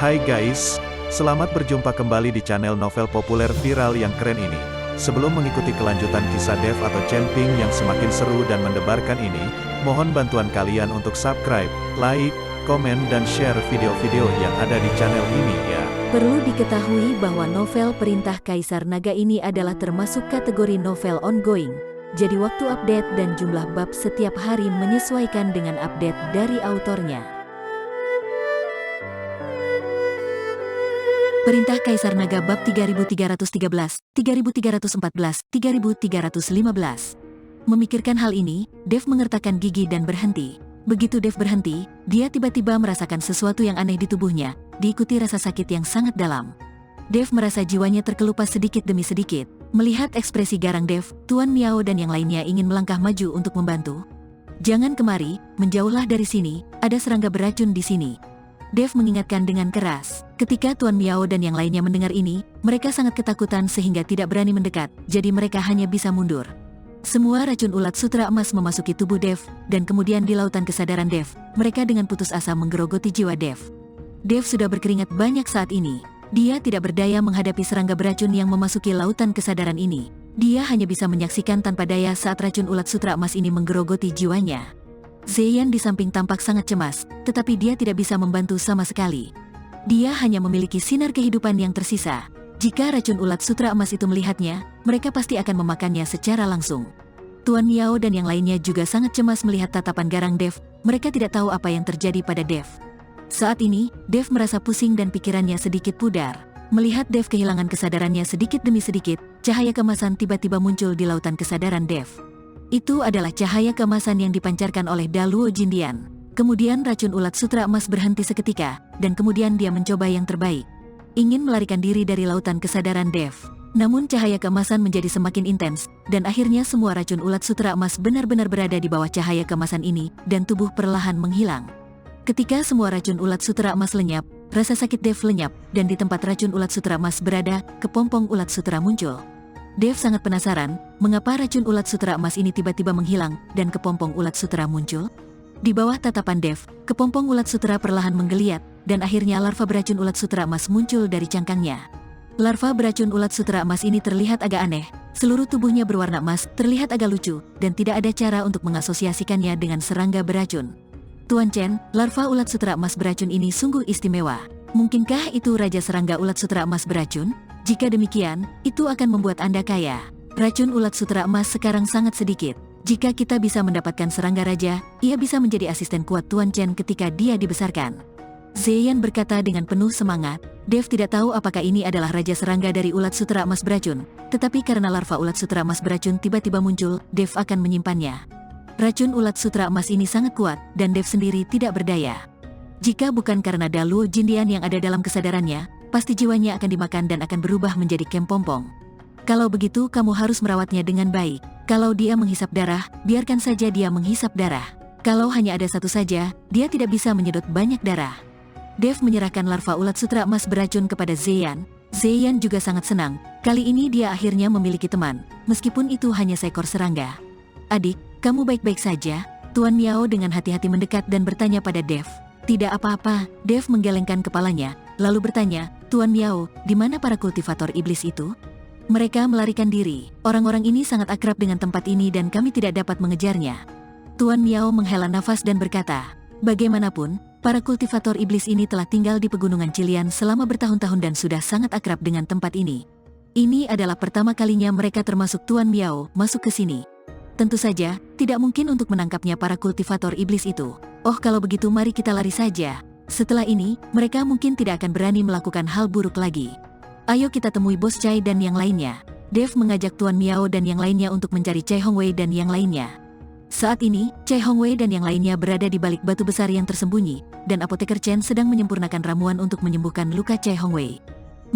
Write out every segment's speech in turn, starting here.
Hai guys, selamat berjumpa kembali di channel novel populer viral yang keren ini. Sebelum mengikuti kelanjutan kisah Dev atau Chen-Ping yang semakin seru dan mendebarkan ini, mohon bantuan kalian untuk subscribe, like, komen dan share video-video yang ada di channel ini ya. Perlu diketahui bahwa novel Perintah Kaisar Naga ini adalah termasuk kategori novel ongoing. Jadi waktu update dan jumlah bab setiap hari menyesuaikan dengan update dari autornya. Perintah Kaisar Naga bab 3313, 3314, 3315. Memikirkan hal ini, Dev mengertakkan gigi dan berhenti. Begitu Dev berhenti, dia tiba-tiba merasakan sesuatu yang aneh di tubuhnya, diikuti rasa sakit yang sangat dalam. Dev merasa jiwanya terkelupas sedikit demi sedikit. Melihat ekspresi garang Dev, Tuan Miao dan yang lainnya ingin melangkah maju untuk membantu. "Jangan kemari, menjauhlah dari sini, ada serangga beracun di sini," Dev mengingatkan dengan keras. Ketika Tuan Miao dan yang lainnya mendengar ini, mereka sangat ketakutan sehingga tidak berani mendekat, jadi mereka hanya bisa mundur. Semua racun ulat sutra emas memasuki tubuh Dev, dan kemudian di lautan kesadaran Dev, mereka dengan putus asa menggerogoti jiwa Dev. Dev sudah berkeringat banyak saat ini. Dia tidak berdaya menghadapi serangga beracun yang memasuki lautan kesadaran ini. Dia hanya bisa menyaksikan tanpa daya saat racun ulat sutra emas ini menggerogoti jiwanya. Zeyan di samping tampak sangat cemas, tetapi dia tidak bisa membantu sama sekali. Dia hanya memiliki sinar kehidupan yang tersisa. Jika racun ulat sutra emas itu melihatnya, mereka pasti akan memakannya secara langsung. Tuan Miao dan yang lainnya juga sangat cemas melihat tatapan garang Dev. Mereka tidak tahu apa yang terjadi pada Dev. Saat ini, Dev merasa pusing dan pikirannya sedikit pudar. Melihat Dev kehilangan kesadarannya sedikit demi sedikit, cahaya keemasan tiba-tiba muncul di lautan kesadaran Dev. Itu adalah cahaya keemasan yang dipancarkan oleh Daluo Jindian. Kemudian racun ulat sutra emas berhenti seketika, dan kemudian dia mencoba yang terbaik. Ingin melarikan diri dari lautan kesadaran Dev. Namun cahaya keemasan menjadi semakin intens, dan akhirnya semua racun ulat sutra emas benar-benar berada di bawah cahaya keemasan ini, dan tubuh perlahan menghilang. Ketika semua racun ulat sutra emas lenyap, rasa sakit Dev lenyap, dan di tempat racun ulat sutra emas berada, kepompong ulat sutra muncul. Dev sangat penasaran, mengapa racun ulat sutra emas ini tiba-tiba menghilang, dan kepompong ulat sutra muncul? Di bawah tatapan Dev, kepompong ulat sutra perlahan menggeliat, dan akhirnya larva beracun ulat sutra emas muncul dari cangkangnya. Larva beracun ulat sutra emas ini terlihat agak aneh, seluruh tubuhnya berwarna emas, terlihat agak lucu, dan tidak ada cara untuk mengasosiasikannya dengan serangga beracun. "Tuan Chen, larva ulat sutra emas beracun ini sungguh istimewa. Mungkinkah itu Raja Serangga Ulat Sutra Emas beracun? Jika demikian, itu akan membuat Anda kaya. Racun ulat sutra emas sekarang sangat sedikit. Jika kita bisa mendapatkan serangga raja, ia bisa menjadi asisten kuat Tuan Chen ketika dia dibesarkan." Zeyan berkata dengan penuh semangat. Dev tidak tahu apakah ini adalah Raja Serangga dari Ulat Sutra Emas beracun, tetapi karena larva ulat sutra emas beracun tiba-tiba muncul, Dev akan menyimpannya. Racun ulat sutra emas ini sangat kuat, dan Dev sendiri tidak berdaya. Jika bukan karena Daluo Jindian yang ada dalam kesadarannya, pasti jiwanya akan dimakan dan akan berubah menjadi kempompong. Kalau begitu kamu harus merawatnya dengan baik. Kalau dia menghisap darah, biarkan saja dia menghisap darah. Kalau hanya ada satu saja, dia tidak bisa menyedot banyak darah. Dev menyerahkan larva ulat sutra emas beracun kepada Zeyan. Zeyan juga sangat senang, kali ini dia akhirnya memiliki teman, meskipun itu hanya seekor serangga. "Adik, kamu baik-baik saja?" Tuan Miao dengan hati-hati mendekat dan bertanya pada Dev. "Tidak apa-apa," Dev menggelengkan kepalanya, lalu bertanya, "Tuan Miao, di mana para kultivator iblis itu?" "Mereka melarikan diri. Orang-orang ini sangat akrab dengan tempat ini dan kami tidak dapat mengejarnya." Tuan Miao menghela nafas dan berkata, "Bagaimanapun, para kultivator iblis ini telah tinggal di pegunungan Cilian selama bertahun-tahun dan sudah sangat akrab dengan tempat ini. Ini adalah pertama kalinya mereka termasuk Tuan Miao masuk ke sini. Tentu saja, tidak mungkin untuk menangkapnya para kultivator iblis itu. Oh, kalau begitu mari kita lari saja. Setelah ini, mereka mungkin tidak akan berani melakukan hal buruk lagi. Ayo kita temui Bos Chai dan yang lainnya." Dev mengajak Tuan Miao dan yang lainnya untuk mencari Chai Hongwei dan yang lainnya. Saat ini, Chai Hongwei dan yang lainnya berada di balik batu besar yang tersembunyi, dan apoteker Chen sedang menyempurnakan ramuan untuk menyembuhkan luka Chai Hongwei.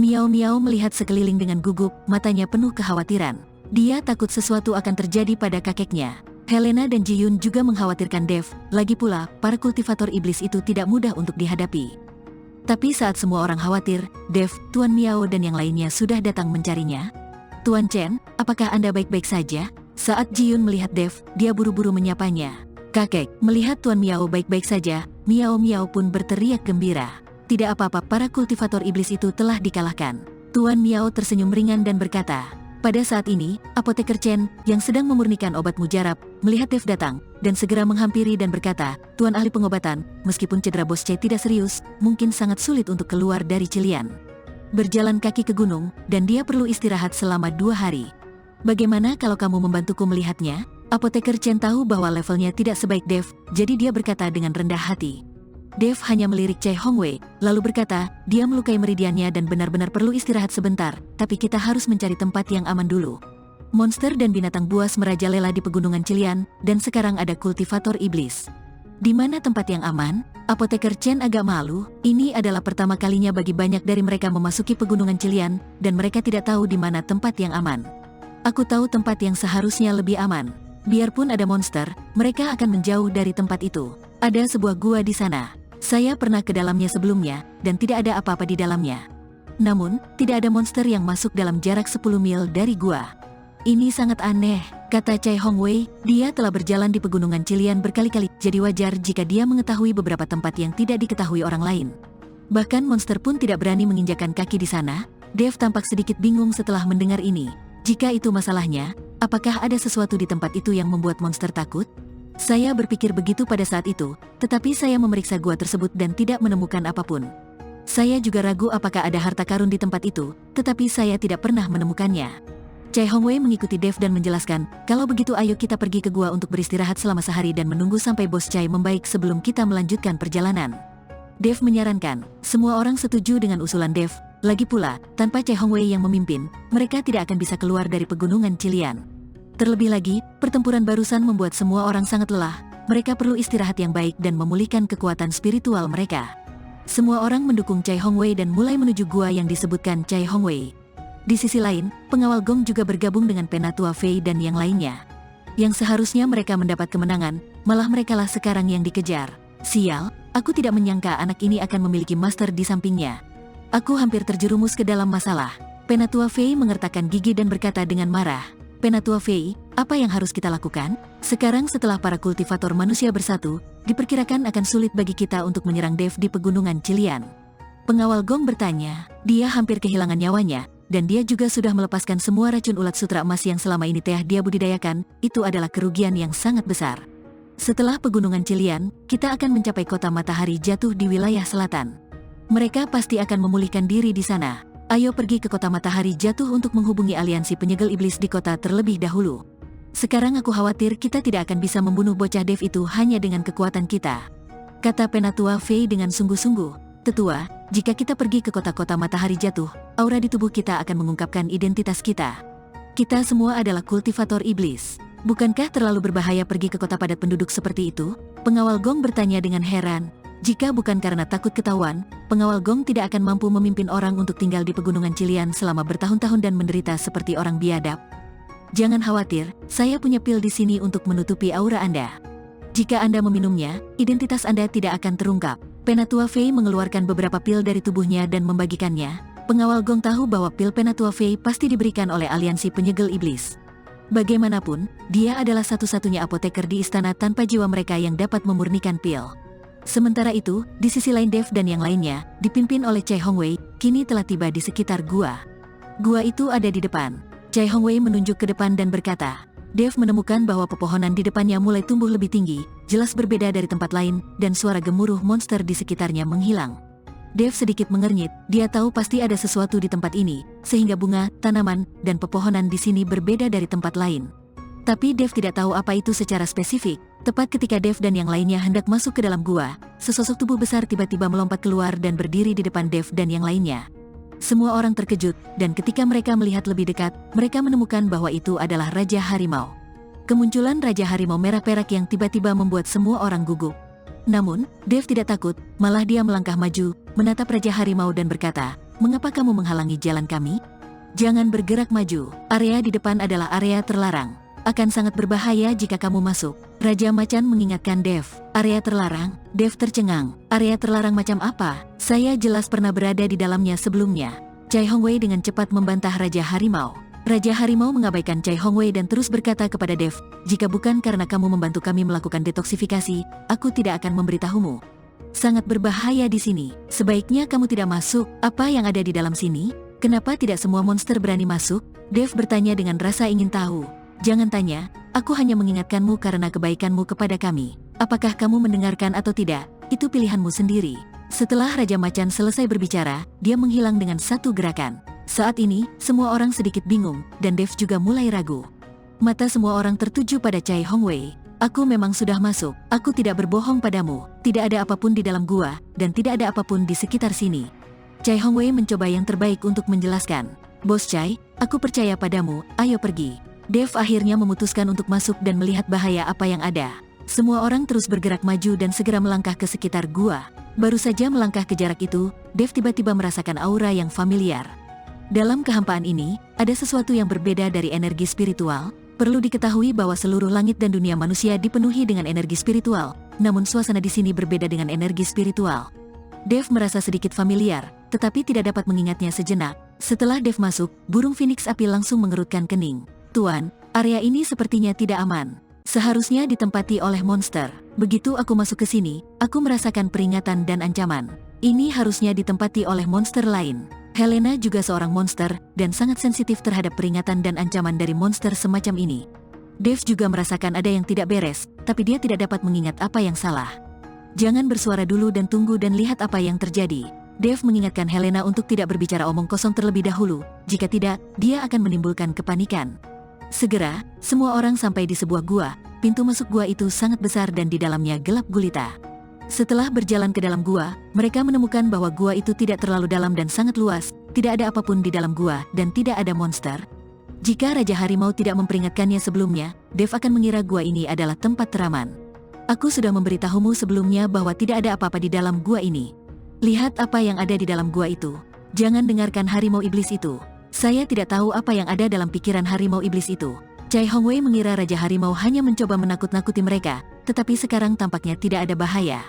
Miao Miao melihat sekeliling dengan gugup, matanya penuh kekhawatiran. Dia takut sesuatu akan terjadi pada kakeknya. Helena dan Ji-Yun juga mengkhawatirkan Dev, lagi pula, para kultivator iblis itu tidak mudah untuk dihadapi. Tapi saat semua orang khawatir, Dev, Tuan Miao dan yang lainnya sudah datang mencarinya. "Tuan Chen, apakah Anda baik-baik saja?" Saat Ji-Yun melihat Dev, dia buru-buru menyapanya. "Kakek." Melihat Tuan Miao baik-baik saja, Miao Miao pun berteriak gembira. Tidak apa-apa, para kultivator iblis itu telah dikalahkan. Tuan Miao tersenyum ringan dan berkata, pada saat ini, apoteker Chen, yang sedang memurnikan obat mujarab, melihat Dev datang, dan segera menghampiri dan berkata, Tuan ahli pengobatan, meskipun cedera Bos C tidak serius, mungkin sangat sulit untuk keluar dari Cilian. Berjalan kaki ke gunung, dan dia perlu istirahat selama 2 hari. Bagaimana kalau kamu membantuku melihatnya? Apoteker Chen tahu bahwa levelnya tidak sebaik Dev, jadi dia berkata dengan rendah hati. Dev hanya melirik Chai Hongwei, lalu berkata, dia melukai meridiannya dan benar-benar perlu istirahat sebentar, tapi kita harus mencari tempat yang aman dulu. Monster dan binatang buas merajalela di pegunungan Cilian, dan sekarang ada kultivator iblis. Di mana tempat yang aman? Apoteker Chen agak malu, ini adalah pertama kalinya bagi banyak dari mereka memasuki pegunungan Cilian, dan mereka tidak tahu di mana tempat yang aman. Aku tahu tempat yang seharusnya lebih aman. Biarpun ada monster, mereka akan menjauh dari tempat itu. Ada sebuah gua di sana. Saya pernah ke dalamnya sebelumnya, dan tidak ada apa-apa di dalamnya. Namun, tidak ada monster yang masuk dalam jarak 10 mil dari gua. Ini sangat aneh, kata Chai Hongwei, dia telah berjalan di pegunungan Cilian berkali-kali, jadi wajar jika dia mengetahui beberapa tempat yang tidak diketahui orang lain. Bahkan monster pun tidak berani menginjakan kaki di sana. Dev tampak sedikit bingung setelah mendengar ini. Jika itu masalahnya, apakah ada sesuatu di tempat itu yang membuat monster takut? Saya berpikir begitu pada saat itu, tetapi saya memeriksa gua tersebut dan tidak menemukan apapun. Saya juga ragu apakah ada harta karun di tempat itu, tetapi saya tidak pernah menemukannya. Chai Hongwei mengikuti Dev dan menjelaskan, kalau begitu ayo kita pergi ke gua untuk beristirahat selama sehari dan menunggu sampai Bos Chai membaik sebelum kita melanjutkan perjalanan. Dev menyarankan, semua orang setuju dengan usulan Dev, lagi pula, tanpa Chai Hongwei yang memimpin, mereka tidak akan bisa keluar dari pegunungan Cilian. Terlebih lagi, pertempuran barusan membuat semua orang sangat lelah, mereka perlu istirahat yang baik dan memulihkan kekuatan spiritual mereka. Semua orang mendukung Chai Hongwei dan mulai menuju gua yang disebutkan Chai Hongwei. Di sisi lain, pengawal Gong juga bergabung dengan Penatua Fei dan yang lainnya. Yang seharusnya mereka mendapat kemenangan, malah merekalah sekarang yang dikejar. Sial, aku tidak menyangka anak ini akan memiliki master di sampingnya. Aku hampir terjerumus ke dalam masalah. Penatua Fei mengertakkan gigi dan berkata dengan marah. Penatua Fei, apa yang harus kita lakukan? Sekarang setelah para kultivator manusia bersatu, diperkirakan akan sulit bagi kita untuk menyerang Dev di pegunungan Cilian. Pengawal Gong bertanya, dia hampir kehilangan nyawanya, dan dia juga sudah melepaskan semua racun ulat sutra emas yang selama ini telah dia budidayakan, itu adalah kerugian yang sangat besar. Setelah pegunungan Cilian, kita akan mencapai kota matahari jatuh di wilayah selatan. Mereka pasti akan memulihkan diri di sana. Ayo pergi ke kota matahari jatuh untuk menghubungi aliansi penyegel iblis di kota terlebih dahulu. Sekarang aku khawatir kita tidak akan bisa membunuh bocah Dev itu hanya dengan kekuatan kita. Kata Penatua Fei dengan sungguh-sungguh. Tetua, jika kita pergi ke kota-kota matahari jatuh, aura di tubuh kita akan mengungkapkan identitas kita. Kita semua adalah kultivator iblis. Bukankah terlalu berbahaya pergi ke kota padat penduduk seperti itu? Pengawal Gong bertanya dengan heran. Jika bukan karena takut ketahuan, pengawal Gong tidak akan mampu memimpin orang untuk tinggal di pegunungan Cilian selama bertahun-tahun dan menderita seperti orang biadab. Jangan khawatir, saya punya pil di sini untuk menutupi aura Anda. Jika Anda meminumnya, identitas Anda tidak akan terungkap. Penatua Fei mengeluarkan beberapa pil dari tubuhnya dan membagikannya. Pengawal Gong tahu bahwa pil Penatua Fei pasti diberikan oleh aliansi penyegel iblis. Bagaimanapun, dia adalah satu-satunya apoteker di istana tanpa jiwa mereka yang dapat memurnikan pil. Sementara itu, di sisi lain Dev dan yang lainnya, dipimpin oleh Chai Hongwei, kini telah tiba di sekitar gua. Gua itu ada di depan. Chai Hongwei menunjuk ke depan dan berkata, Dev menemukan bahwa pepohonan di depannya mulai tumbuh lebih tinggi, jelas berbeda dari tempat lain, dan suara gemuruh monster di sekitarnya menghilang. Dev sedikit mengernyit, dia tahu pasti ada sesuatu di tempat ini, sehingga bunga, tanaman, dan pepohonan di sini berbeda dari tempat lain. Tapi Dev tidak tahu apa itu secara spesifik. Tepat ketika Dev dan yang lainnya hendak masuk ke dalam gua, sesosok tubuh besar tiba-tiba melompat keluar dan berdiri di depan Dev dan yang lainnya. Semua orang terkejut, dan ketika mereka melihat lebih dekat, mereka menemukan bahwa itu adalah Raja Harimau. Kemunculan Raja Harimau merah perak yang tiba-tiba membuat semua orang gugup. Namun, Dev tidak takut, malah dia melangkah maju, menatap Raja Harimau dan berkata, "Mengapa kamu menghalangi jalan kami? Jangan bergerak maju, area di depan adalah area terlarang. Akan sangat berbahaya jika kamu masuk." Raja Macan mengingatkan Dev. Area terlarang? Dev tercengang. Area terlarang macam apa? Saya jelas pernah berada di dalamnya sebelumnya. Chai Hongwei dengan cepat membantah Raja Harimau. Raja Harimau mengabaikan Chai Hongwei dan terus berkata kepada Dev, "Jika bukan karena kamu membantu kami melakukan detoksifikasi, aku tidak akan memberitahumu." Sangat berbahaya di sini. Sebaiknya kamu tidak masuk. Apa yang ada di dalam sini? Kenapa tidak semua monster berani masuk? Dev bertanya dengan rasa ingin tahu. Jangan tanya, aku hanya mengingatkanmu karena kebaikanmu kepada kami. Apakah kamu mendengarkan atau tidak? Itu pilihanmu sendiri. Setelah Raja Macan selesai berbicara, dia menghilang dengan satu gerakan. Saat ini, semua orang sedikit bingung, dan Dev juga mulai ragu. Mata semua orang tertuju pada Chai Hongwei. Aku memang sudah masuk. Aku tidak berbohong padamu. Tidak ada apapun di dalam gua, dan tidak ada apapun di sekitar sini. Chai Hongwei mencoba yang terbaik untuk menjelaskan. Bos Chai, aku percaya padamu, ayo pergi. Dev akhirnya memutuskan untuk masuk dan melihat bahaya apa yang ada. Semua orang terus bergerak maju dan segera melangkah ke sekitar gua. Baru saja melangkah ke jarak itu, Dev tiba-tiba merasakan aura yang familiar. Dalam kehampaan ini, ada sesuatu yang berbeda dari energi spiritual. Perlu diketahui bahwa seluruh langit dan dunia manusia dipenuhi dengan energi spiritual, namun suasana di sini berbeda dengan energi spiritual. Dev merasa sedikit familiar, tetapi tidak dapat mengingatnya sejenak. Setelah Dev masuk, burung phoenix api langsung mengerutkan kening. Tuan, area ini sepertinya tidak aman. Seharusnya ditempati oleh monster. Begitu aku masuk ke sini, aku merasakan peringatan dan ancaman. Ini harusnya ditempati oleh monster lain. Helena juga seorang monster, dan sangat sensitif terhadap peringatan dan ancaman dari monster semacam ini. Dev juga merasakan ada yang tidak beres, tapi dia tidak dapat mengingat apa yang salah. Jangan bersuara dulu dan tunggu dan lihat apa yang terjadi. Dev mengingatkan Helena untuk tidak berbicara omong kosong terlebih dahulu, jika tidak, dia akan menimbulkan kepanikan. Segera, semua orang sampai di sebuah gua. Pintu masuk gua itu sangat besar dan di dalamnya gelap gulita. Setelah berjalan ke dalam gua, mereka menemukan bahwa gua itu tidak terlalu dalam dan sangat luas, tidak ada apapun di dalam gua, dan tidak ada monster. Jika Raja Harimau tidak memperingatkannya sebelumnya, Dev akan mengira gua ini adalah tempat teraman. Aku sudah memberitahumu sebelumnya bahwa tidak ada apa-apa di dalam gua ini. Lihat apa yang ada di dalam gua itu. Jangan dengarkan harimau iblis itu. Saya tidak tahu apa yang ada dalam pikiran harimau iblis itu. Chai Hongwei mengira Raja Harimau hanya mencoba menakut-nakuti mereka, tetapi sekarang tampaknya tidak ada bahaya.